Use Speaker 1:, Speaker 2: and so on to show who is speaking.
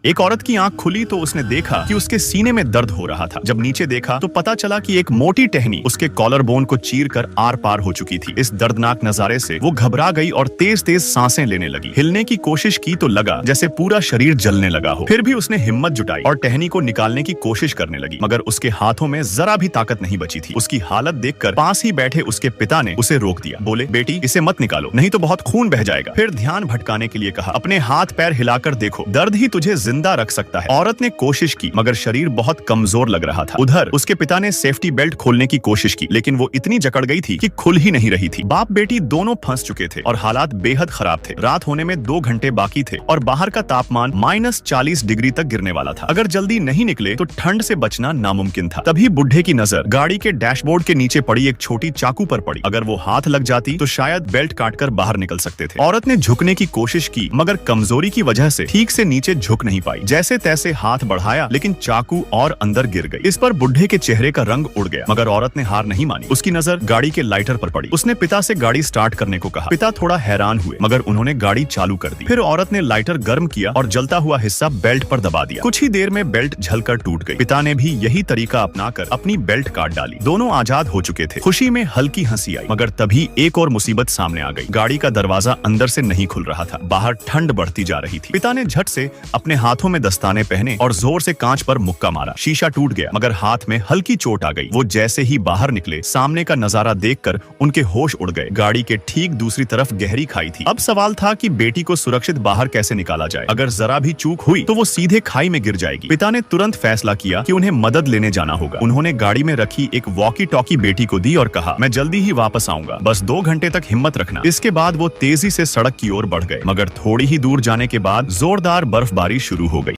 Speaker 1: एक औरत की आंख खुली तो उसने देखा कि उसके सीने में दर्द हो रहा था। जब नीचे देखा तो पता चला कि एक मोटी टहनी उसके कॉलर बोन को चीर कर आर पार हो चुकी थी। इस दर्दनाक नजारे से वो घबरा गई और तेज तेज सांसें लेने लगी। हिलने की कोशिश की तो लगा जैसे पूरा शरीर जलने लगा हो। फिर भी उसने हिम्मत जुटाई और टहनी को निकालने की कोशिश करने लगी, मगर उसके हाथों में जरा भी ताकत नहीं बची थी। उसकी हालत देखकर पास ही बैठे उसके पिता ने उसे रोक दिया। बोले, बेटी इसे मत निकालो, नहीं तो बहुत खून बह जाएगा। फिर ध्यान भटकाने के लिए कहा, अपने हाथ पैर हिलाकर देखो, दर्द ही तुझे जिंदा रख सकता है। औरत ने कोशिश की मगर शरीर बहुत कमजोर लग रहा था। उधर उसके पिता ने सेफ्टी बेल्ट खोलने की कोशिश की, लेकिन वो इतनी जकड़ गई थी कि खुल ही नहीं रही थी। बाप बेटी दोनों फंस चुके थे और हालात बेहद खराब थे। रात होने में 2 घंटे बाकी थे और बाहर का तापमान -40 डिग्री तक गिरने वाला था। अगर जल्दी नहीं निकले तो ठंड से बचना नामुमकिन था। तभी बुढ़े की नजर गाड़ी के डैशबोर्ड के नीचे पड़ी एक छोटी चाकू पर पड़ी। अगर वो हाथ लग जाती तो शायद बेल्ट काटकर बाहर निकल सकते थे। औरत ने झुकने की कोशिश की मगर कमजोरी की वजह से ठीक से नीचे झुक नहीं पाई। जैसे तैसे हाथ बढ़ाया लेकिन चाकू और अंदर गिर गई। इस पर बुढ़े के चेहरे का रंग उड़ गया, मगर औरत ने हार नहीं मानी। उसकी नजर गाड़ी के लाइटर पर पड़ी। उसने पिता से गाड़ी स्टार्ट करने को कहा। पिता थोड़ा हैरान हुए मगर उन्होंने गाड़ी चालू कर दी। फिर औरत ने लाइटर गर्म किया और जलता हुआ हिस्सा बेल्ट पर दबा दिया। कुछ ही देर में बेल्ट झलकर टूट गई। पिता ने भी यही तरीका अपनाकर अपनी बेल्ट काट डाली। दोनों आजाद हो चुके थे। खुशी में हल्की हंसी आई, मगर तभी एक और मुसीबत सामने आ गई। गाड़ी का दरवाजा अंदर से नहीं खुल रहा था। बाहर ठंड बढ़ती जा रही थी। पिता ने झट से अपने हाथों में दस्ताने पहने और जोर से कांच पर मुक्का मारा। शीशा टूट गया मगर हाथ में हल्की चोट आ गई। वो जैसे ही बाहर निकले, सामने का नजारा देखकर उनके होश उड़ गए। गाड़ी के ठीक दूसरी तरफ गहरी खाई थी। अब सवाल था कि बेटी को सुरक्षित बाहर कैसे निकाला जाए। अगर जरा भी चूक हुई तो वो सीधे खाई में गिर जाएगी। पिता ने तुरंत फैसला किया कि उन्हें मदद लेने जाना होगा। उन्होंने गाड़ी में रखी एक वॉकी टॉकी बेटी को दी और कहा, मैं जल्दी ही वापस आऊंगा, बस 2 घंटे तक हिम्मत रखना। इसके बाद वो तेजी से सड़क की ओर बढ़ गए, मगर थोड़ी ही दूर जाने के बाद जोरदार बर्फबारी शुरू हो गई।